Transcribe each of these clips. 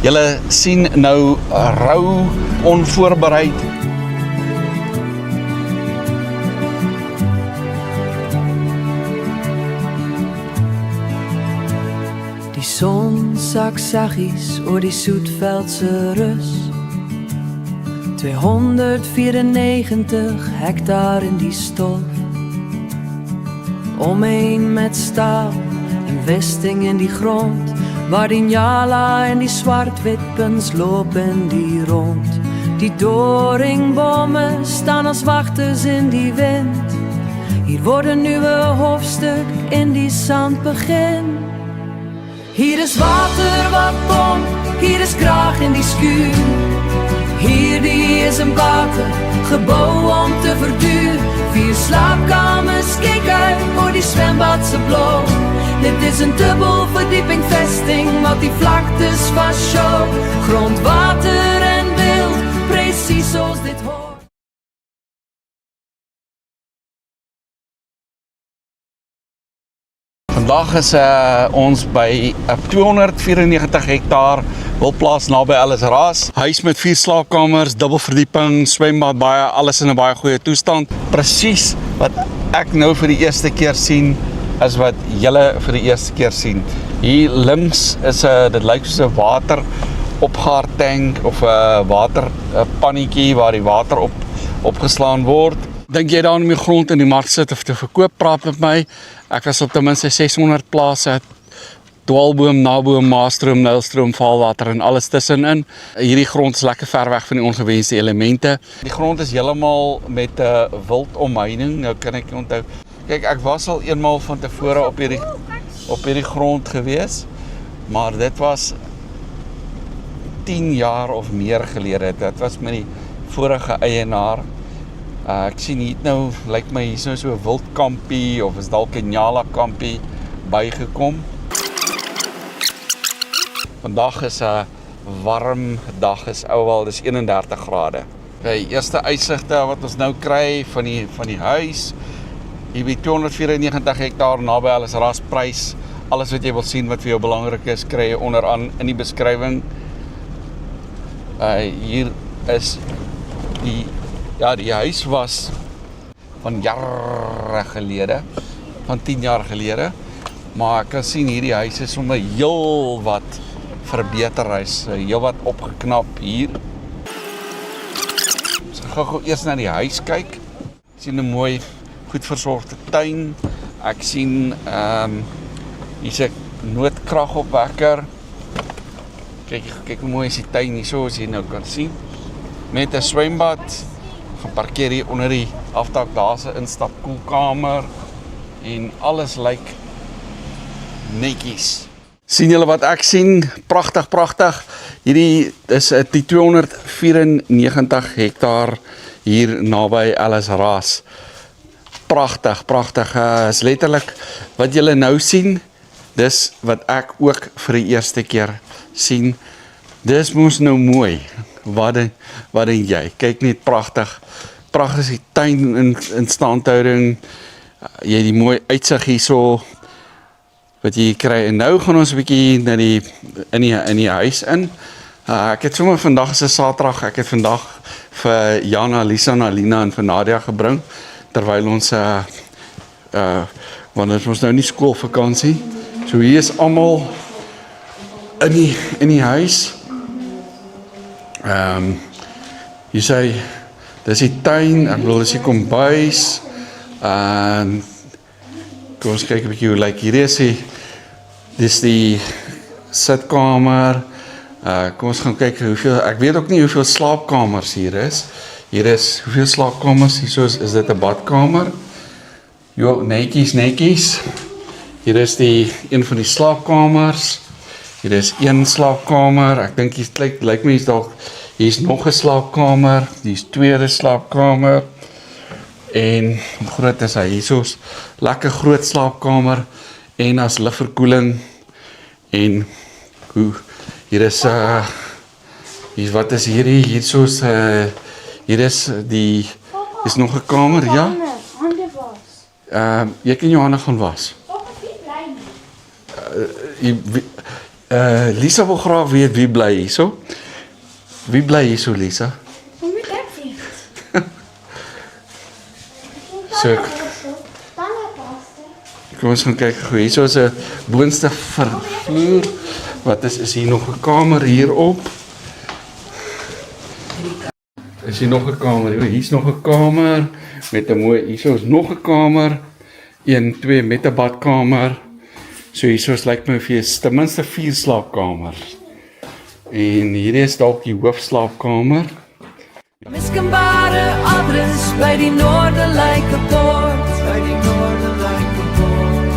Julle sien nou rou, onvoorbereid. Die son sak saggies oor die Soetveldse rus. 294 hektaar in die stof. Omheen met staal en vesting in die grond, waar die njala en die zwart-witpens lopen die rond. Die doringbome staan als wachters in die wind. Hier wordt een nieuwe hoofdstuk in die zand begin. Hier is water wat pompt, hier is kraag in die skuur. Hier die is een baken, gebouw om te verduren. 4 slaapkamers, kijk uit voor die zwembadse blauw. Dit is een dubbelverdieping vesting, wat die vlaktes van show. Grond, water en wild, precies zoals dit hoort. Vandag is ons by 294 hektaar wildplaas naby Ellisras. Huis met 4 slaapkamers, dubbelverdieping, swembad, alles in 'n baie goeie toestand. Presies wat ek nou vir die eerste keer sien, is wat julle vir die eerste keer sien. Hier links is dit lyk soos 'n wateropgaartank of 'n waterpannetjie waar die water opgeslaan word. Dink jy daar om die grond in die mark sit of te verkoop, praat met my. Ek was op ten minste 600 plase, dwaalboom, naboom, maastroom, nylstroom, valwater en alles tussenin. Hierdie grond is lekker ver weg van die ongewenste elemente. Die grond is heeltemal met 'n wildomheining. Nou kan ek onthou. Kyk, ek was al eenmaal van tevore op hierdie grond gewees, maar dit was 10 jaar of meer gelede. Dit was met die vorige eienaar. Ek sien hier nou, lyk my hier is nou so 'n wildkampie of is dalk 'n njala kampie bygekom. Vandag is 'n warm dag, is ouwel, dis 31 grade. Die eerste uitsigte wat ons nou kry van die huis, hier by 294 hektaar naby Ellisras prys. Alles wat jy wil sien wat vir jou belangrik is, kry jy onderaan in die beskrywing. Hier is die huis was van jare gelede, van 10 jaar gelede, maar ek kan sien hierdie huis is sommer heel wat verbeter, hy is heel wat opgeknap hier. So gou eers na die huis kyk. Ek sien 'n mooi, goed versorgde tuin. Ek sien hier's 'n noodkragopwekker. Kyk hoe mooi is die tuin hier, so as jy nou kan sien. Met 'n swembad. Geparkeer hier onder die afdak, daar's 'n instapkoelkamer en alles lyk netjies. Sien julle wat ek sien? Pragtig, pragtig. Hierdie is die 294 hektaar hier naby Ellisras. Pragtig, pragtig. Is letterlik wat julle nou sien. Dis wat ek ook vir die eerste keer sien. Dis mos nou mooi. Wat denk jy? Kyk net, pragtig. Pragtig is die tuin in standhouding. Jy het die mooi uitsig hierso wat jy kry. En nou gaan ons 'n bietjie na in die huis in. Ek het sommer vandag is 'n Saterdag. Ek het vandag vir Jana, Lisa, Alina en vir Nadia gebring terwyl ons want dit was nou nie skoolvakansie. So hier is almal in die huis. Jy sê, dis die tuin, ek bedoel, dis die kombuis, kom ons kyk 'n bietjie hoe lyk hierdie is dis die sitkamer, kom ons gaan kyk hoeveel, ek weet ook nie hoeveel slaapkamers hier is, hoeveel slaapkamers, hier is dit 'n badkamer, jo, netjies, hier is een van die slaapkamers, hier is een slaapkamer, ek dink hier lyk my hier is nog 'n slaapkamer, hier is tweede slaapkamer, en hoe groot is hy, hier is lekker groot slaapkamer, en as ligverkoeling, en hier is, wat is hierdie, hier is nog 'n kamer, ja? Hande was. Jy kan jou hande gaan was. Papa, wie klein? Lisa wil graag weet wie bly hierso. Wie bly hierso, Lisa? Hoe moet ek weet? So, Tandepasta. kom ons gaan kyk gou. Hierso is 'n boonste vloer. Wat is hier nog 'n kamer hierop? Is hier nog 'n kamer? Hier's nog 'n kamer met 'n mooi. Hierso is nog 'n kamer. 1, 2 met 'n badkamer. So hierso is lyk my of jy ten minste 4 slaapkamers. En hier is dalk die hoofslaapkamer. Miskenbare adres by die Noorderlyke poort. By die Noorderlyke poort.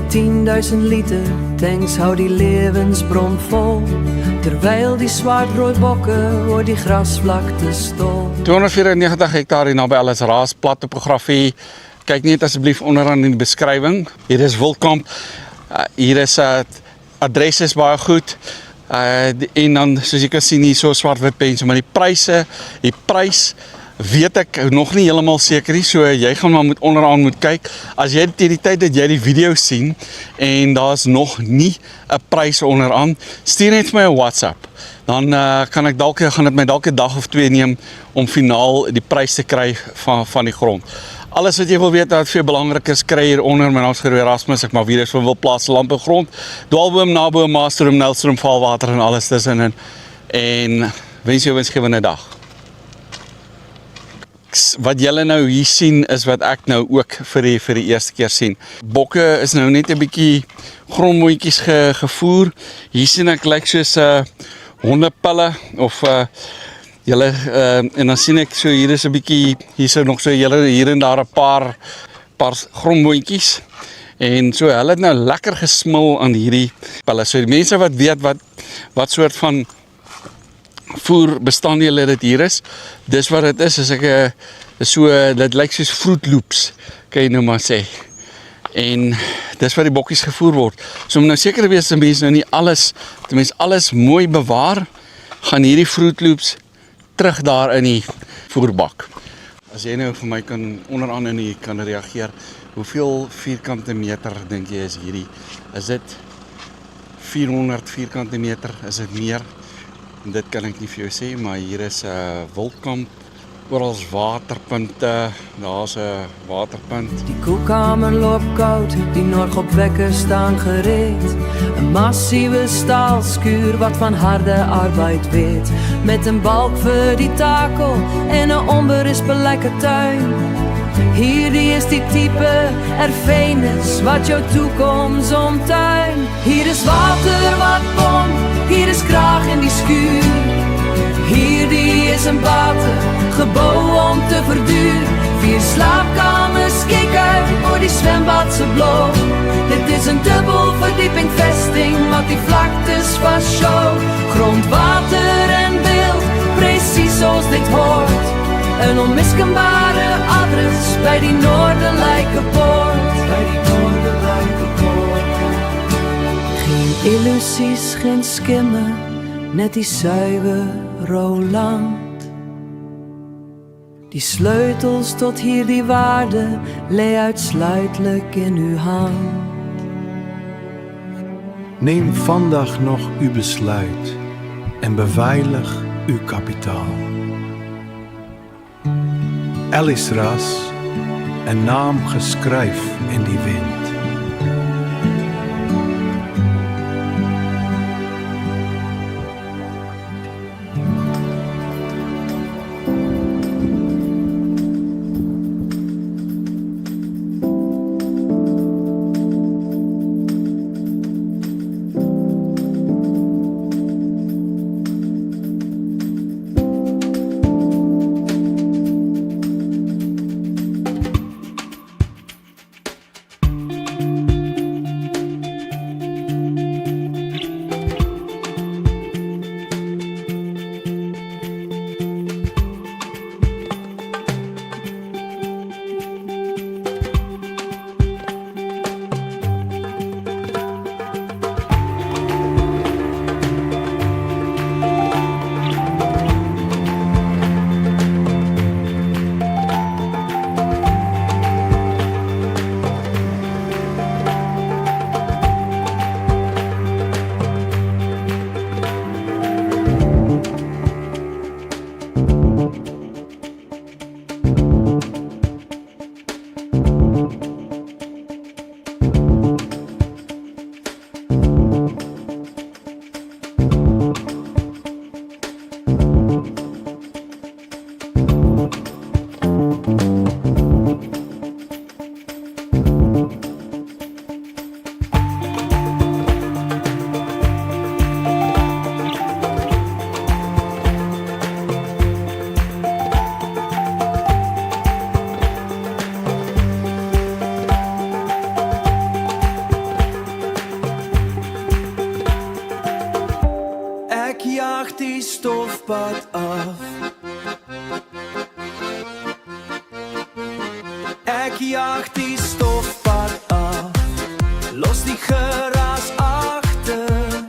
10.000 liter tanks hou die lewensbron vol. Terwyl die swart-rooi bokke oor die grasvlakte stol. 294 hektaar hier naby Ellisraas, plat topografie. Kyk net asseblief onderaan in die beskrywing. Hier is Wildkamp. Hier is adres is baie goed. En dan soos jy kan sien hier so swart-wit pense, maar die prys weet ek nog nie heeltemal seker nie, so jy gaan maar onderaan kyk. As jy teen die tyd dat jy die video sien en daar's nog nie 'n prys onderaan, stuur net vir my 'n WhatsApp. Dan gaan dit my dalk 'n dag of 2 neem om finaal die prys te kry van die grond. Alles wat jy wil weet wat vir jou belangrik is, kry hier onder. My naam is Gerrie Erasmus, ek maak video's van Wildplaas, Landbougrond, Dwaalboom, Naboom, Maastroom, Nelstroom, Valwater en alles tussenin. En wens jou 'n winsgewende dag. Wat julle nou hier sien is wat ek nou ook vir die eerste keer sien. Bokke is nou net 'n bietjie grondmondjies gevoer. Hier sien ek lyk soos hondepille of julle en dan sien ek so hier is 'n bietjie hier's nog so hier en daar 'n paar grondmondjies. En so hulle het nou lekker gesmil aan hierdie pille. So die mense wat weet wat soort van voer bestanddele dit hier is. Dis wat dit is ek dit lyk soos Fruit Loops, kan jy nou maar sê. En dis wat die bokkies gevoer word. So om nou seker te wees dat mense nou nie alles mooi bewaar, gaan hierdie Fruit Loops terug daar in die voerbak. As jy nou vir my kan onderaan in die kan reageer, hoeveel vierkante meter dink jy is hierdie? Is dit 400 vierkante meter? Is dit meer? Dit kan ek nie vir jou sê, maar hier is 'n Wildkamp, oral waterpunte, daar's 'n waterpunt. Die koelkamer loop koud, die Noordgopwekker staan gereed. 'n Massiewe staalskuur wat van harde arbeid weet. Met 'n balk vir die takel en 'n onberispelyke tuin. Hierdie is die tipe erfenis wat jou toekoms omtuin. Hier is water wat pomp, hier is kraag in die skuur. Hierdie is 'n bate, gebou om te verduur. 4 slaapkamers, kyk uit oor die zwembad se blou. Dit is 'n dubbel verdieping vesting wat die vlaktes vashou. Grond, water en beeld, presies soos dit hoort. 'n onmiskenbare adres by die Noorderlyke poort. By die Noorderlyke poort. Geen illusies, geen skimme, net die suiwer Roland. Die sleutels tot hierdie waarde lê uitsluitlik in uw hand. Neem vandag nog uw besluit en beveilig uw kapitaal. Ellisraas, een naam geskryf in die wind. Ek jaag die stofpad af. Ek jaag die stofpad af. Los die geraas agter.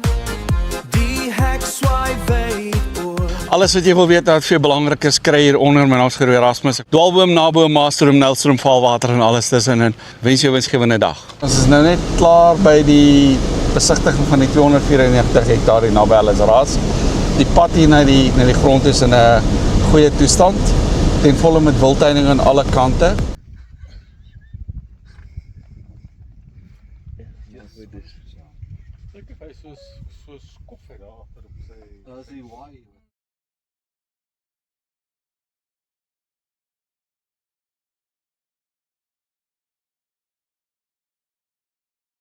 Die hek swaai wyd oor. Alles wat jy wil weet wat vir jou belangrik is, kry hier onder. My naam is Gerrie Erasmus. Dwaalboom, Naboom, Maastroom, Nelstroom, Valwater en alles tussenin. Wens jou 'n winsgewende dag. Ons is nou net klaar by die besigtiging van die 294 hektaar hier naby Ellisras. Die pad hier na die grond is in 'n goeie toestand. Ten volle met wildtuining aan alle kante. Kyk of hy soos koffie daar agter op sy. Daar's die waai.